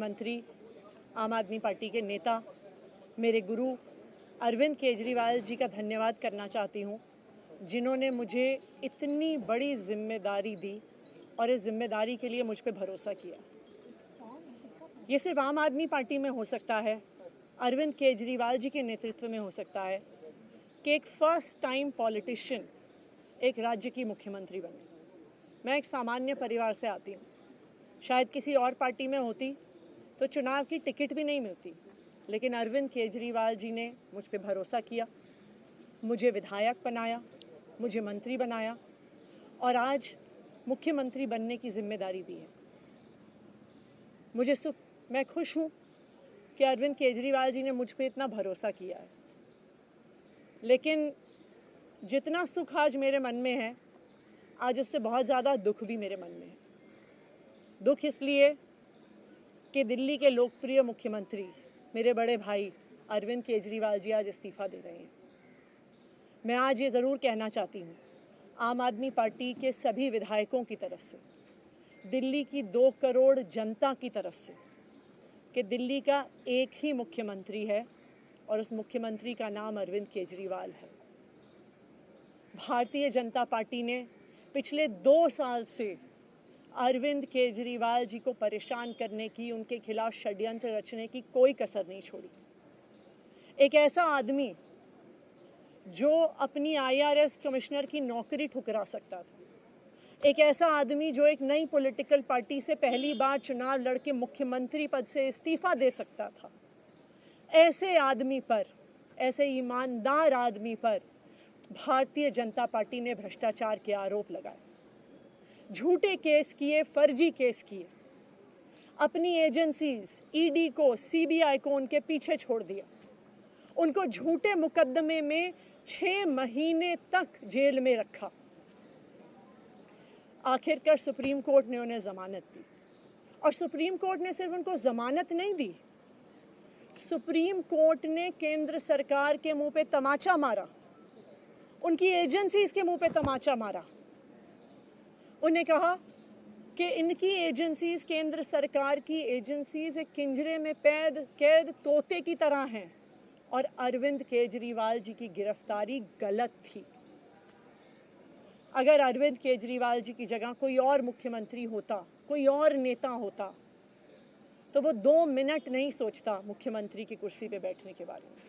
मुख्यमंत्री, आम आदमी पार्टी के नेता, मेरे गुरु अरविंद केजरीवाल जी का धन्यवाद करना चाहती हूँ, जिन्होंने मुझे इतनी बड़ी जिम्मेदारी दी और इस जिम्मेदारी के लिए मुझ पे भरोसा किया। ये सिर्फ आम आदमी पार्टी में हो सकता है, अरविंद केजरीवाल जी के नेतृत्व में हो सकता है कि एक फर्स्ट टाइम पॉलिटिशियन एक राज्य की मुख्यमंत्री बने। मैं एक सामान्य परिवार से आती हूँ। शायद किसी और पार्टी में होती तो चुनाव की टिकट भी नहीं मिलती, लेकिन अरविंद केजरीवाल जी ने मुझ पे भरोसा किया, मुझे विधायक बनाया, मुझे मंत्री बनाया और आज मुख्यमंत्री बनने की जिम्मेदारी दी है। मैं खुश हूँ कि अरविंद केजरीवाल जी ने मुझ पे इतना भरोसा किया है, लेकिन जितना सुख आज मेरे मन में है, आज उससे बहुत ज़्यादा दुख भी मेरे मन में है। दुख इसलिए कि दिल्ली के लोकप्रिय मुख्यमंत्री मेरे बड़े भाई अरविंद केजरीवाल जी आज इस्तीफा दे रहे हैं। मैं आज ये ज़रूर कहना चाहती हूँ आम आदमी पार्टी के सभी विधायकों की तरफ से, दिल्ली की 2 करोड़ जनता की तरफ से, कि दिल्ली का एक ही मुख्यमंत्री है और उस मुख्यमंत्री का नाम अरविंद केजरीवाल है। भारतीय जनता पार्टी ने पिछले 2 साल से अरविंद केजरीवाल जी को परेशान करने की, उनके खिलाफ षड्यंत्र रचने की कोई कसर नहीं छोड़ी। एक ऐसा आदमी जो अपनी IRS कमिश्नर की नौकरी ठुकरा सकता था, एक ऐसा आदमी जो एक नई पॉलिटिकल पार्टी से पहली बार चुनाव लड़के मुख्यमंत्री पद से इस्तीफा दे सकता था, ऐसे आदमी पर, ऐसे ईमानदार आदमी पर भारतीय जनता पार्टी ने भ्रष्टाचार के आरोप लगाए, झूठे केस किए, फर्जी केस किए, अपनी एजेंसीज ED को, CBI को उनके पीछे छोड़ दिया, उनको झूठे मुकदमे में 6 महीने तक जेल में रखा। आखिरकार सुप्रीम कोर्ट ने उन्हें जमानत दी और सुप्रीम कोर्ट ने सिर्फ उनको जमानत नहीं दी, सुप्रीम कोर्ट ने केंद्र सरकार के मुंह पे तमाचा मारा, उनकी एजेंसीज के मुंह पे तमाचा मारा। उन्हें कहा कि इनकी एजेंसीज, केंद्र सरकार की एजेंसीज एक पिंजरे में कैद तोते की तरह हैं और अरविंद केजरीवाल जी की गिरफ्तारी गलत थी। अगर अरविंद केजरीवाल जी की जगह कोई और मुख्यमंत्री होता, कोई और नेता होता, तो वो 2 मिनट नहीं सोचता मुख्यमंत्री की कुर्सी पे बैठने के बारे में।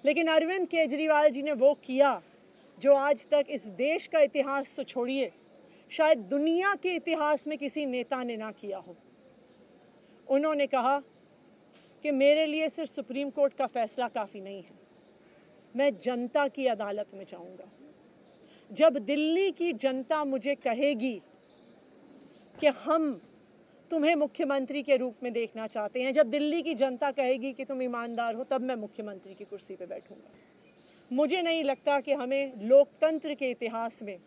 लेकिन अरविंद केजरीवाल जी ने वो किया जो आज तक इस देश का इतिहास तो छोड़िए, शायद दुनिया के इतिहास में किसी नेता ने ना किया हो। उन्होंने कहा कि मेरे लिए सिर्फ सुप्रीम कोर्ट का फैसला काफ़ी नहीं है, मैं जनता की अदालत में जाऊंगा। जब दिल्ली की जनता मुझे कहेगी कि हम तुम्हें मुख्यमंत्री के रूप में देखना चाहते हैं, जब दिल्ली की जनता कहेगी कि तुम ईमानदार हो, तब मैं मुख्यमंत्री की कुर्सी पे बैठूंगा। मुझे नहीं लगता कि हमें लोकतंत्र के इतिहास में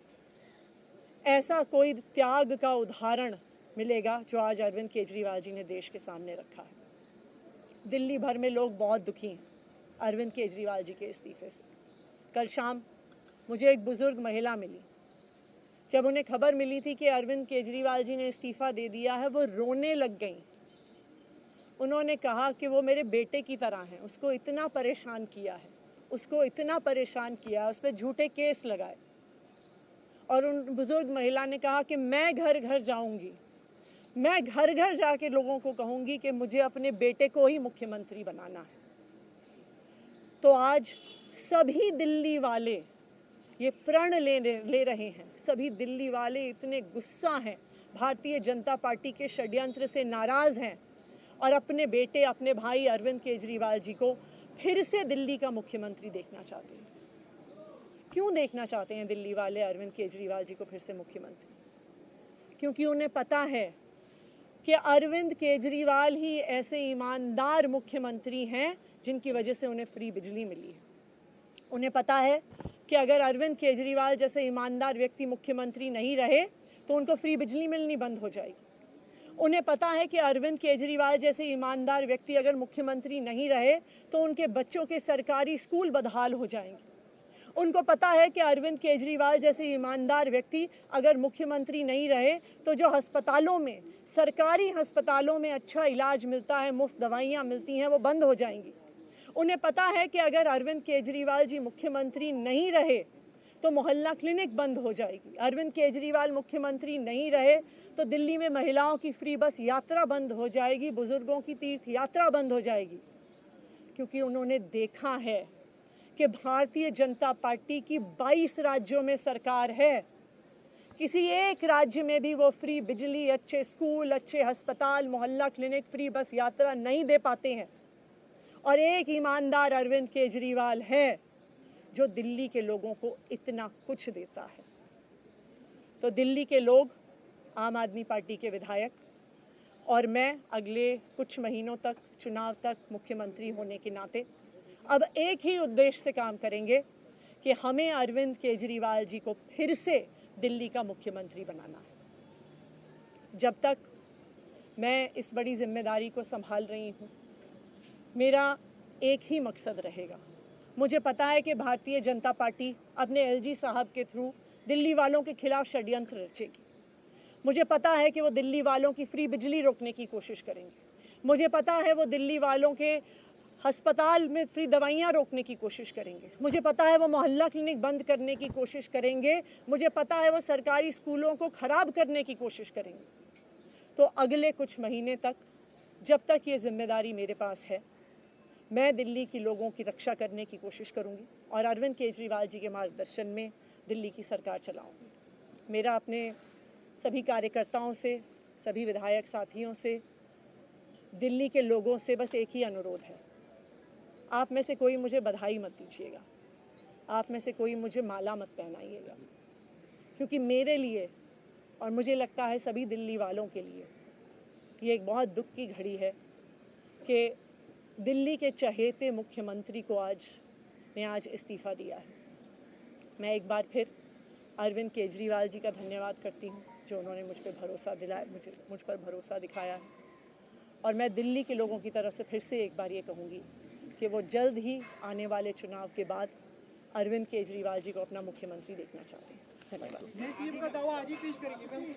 ऐसा कोई त्याग का उदाहरण मिलेगा जो आज अरविंद केजरीवाल जी ने देश के सामने रखा है। दिल्ली भर में लोग बहुत दुखी हैं अरविंद केजरीवाल जी के इस्तीफे से। कल शाम मुझे एक बुजुर्ग महिला मिली, जब उन्हें खबर मिली थी कि अरविंद केजरीवाल जी ने इस्तीफा दे दिया है, वो रोने लग गई। उन्होंने कहा कि वो मेरे बेटे की तरह हैं, उसको इतना परेशान किया है, उसको इतना परेशान किया, उस पर झूठे केस लगाए। और उन बुजुर्ग महिला ने कहा कि मैं घर घर जाऊंगी, मैं घर घर जाके लोगों को कहूंगी कि मुझे अपने बेटे को ही मुख्यमंत्री बनाना है। तो आज सभी दिल्ली वाले ये प्रण ले रहे हैं, सभी दिल्ली वाले इतने गुस्सा हैं, भारतीय जनता पार्टी के षड्यंत्र से नाराज हैं और अपने बेटे, अपने भाई अरविंद केजरीवाल जी को फिर से दिल्ली का मुख्यमंत्री देखना चाहते हैं। क्यों देखना चाहते हैं दिल्ली वाले अरविंद केजरीवाल जी को फिर से मुख्यमंत्री? क्योंकि उन्हें पता है कि अरविंद केजरीवाल ही ऐसे ईमानदार मुख्यमंत्री हैं जिनकी वजह से उन्हें फ्री बिजली मिली है। उन्हें पता है कि अगर अरविंद केजरीवाल जैसे ईमानदार व्यक्ति मुख्यमंत्री नहीं रहे तो उनको फ्री बिजली मिलनी बंद हो जाएगी। उन्हें पता है कि अरविंद केजरीवाल जैसे ईमानदार व्यक्ति अगर मुख्यमंत्री नहीं रहे तो उनके बच्चों के सरकारी स्कूल बदहाल हो जाएंगे। उनको पता है कि अरविंद केजरीवाल जैसे ईमानदार व्यक्ति अगर मुख्यमंत्री नहीं रहे तो जो अस्पतालों में सरकारी अस्पतालों में अच्छा इलाज मिलता है, मुफ्त दवाइयाँ मिलती हैं, वो बंद हो जाएंगी। उन्हें पता है कि अगर अरविंद केजरीवाल जी मुख्यमंत्री नहीं रहे तो मोहल्ला क्लिनिक बंद हो जाएगी। अरविंद केजरीवाल मुख्यमंत्री नहीं रहे तो दिल्ली में महिलाओं की फ्री बस यात्रा बंद हो जाएगी, बुजुर्गों की तीर्थ यात्रा बंद हो जाएगी। क्योंकि उन्होंने देखा है कि भारतीय जनता पार्टी की 22 राज्यों में सरकार है, किसी एक राज्य में भी वो फ्री बिजली, अच्छे स्कूल, अच्छे अस्पताल, मोहल्ला क्लिनिक, फ्री बस यात्रा नहीं दे पाते हैं। और एक ईमानदार अरविंद केजरीवाल है जो दिल्ली के लोगों को इतना कुछ देता है। तो दिल्ली के लोग, आम आदमी पार्टी के विधायक और मैं अगले कुछ महीनों तक, चुनाव तक मुख्यमंत्री होने के नाते अब एक ही उद्देश्य से काम करेंगे कि हमें अरविंद केजरीवाल जी को फिर से दिल्ली का मुख्यमंत्री बनाना है। जब तक मैं इस बड़ी जिम्मेदारी को संभाल रही हूँ, मेरा एक ही मकसद रहेगा। मुझे पता है कि भारतीय जनता पार्टी अपने एलजी साहब के थ्रू दिल्ली वालों के खिलाफ षड्यंत्र रचेगी। मुझे पता है कि वो दिल्ली वालों की फ्री बिजली रोकने की कोशिश करेंगे। मुझे पता है वो दिल्ली वालों के अस्पताल में फ्री दवाइयाँ रोकने की कोशिश करेंगे। मुझे पता है वो मोहल्ला क्लिनिक बंद करने की कोशिश करेंगे। मुझे पता है वो सरकारी स्कूलों को खराब करने की कोशिश करेंगे। तो अगले कुछ महीने तक, जब तक ये जिम्मेदारी मेरे पास है, मैं दिल्ली के लोगों की रक्षा करने की कोशिश करूंगी और अरविंद केजरीवाल जी के मार्गदर्शन में दिल्ली की सरकार चलाऊंगी। मेरा अपने सभी कार्यकर्ताओं से, सभी विधायक साथियों से, दिल्ली के लोगों से बस एक ही अनुरोध है, आप में से कोई मुझे बधाई मत दीजिएगा, आप में से कोई मुझे माला मत पहनाइएगा, क्योंकि मेरे लिए और मुझे लगता है सभी दिल्ली वालों के लिए ये एक बहुत दुख की घड़ी है कि दिल्ली के चहेते मुख्यमंत्री को आज इस्तीफा दिया है। मैं एक बार फिर अरविंद केजरीवाल जी का धन्यवाद करती हूँ जो उन्होंने मुझ पर भरोसा दिलाया, मुझ पर भरोसा दिखाया है। और मैं दिल्ली के लोगों की तरफ से फिर से एक बार ये कहूँगी कि वो जल्द ही आने वाले चुनाव के बाद अरविंद केजरीवाल जी को अपना मुख्यमंत्री देखना चाहते हैं। धन्यवाद। का दावा आज ही पेश करेंगे।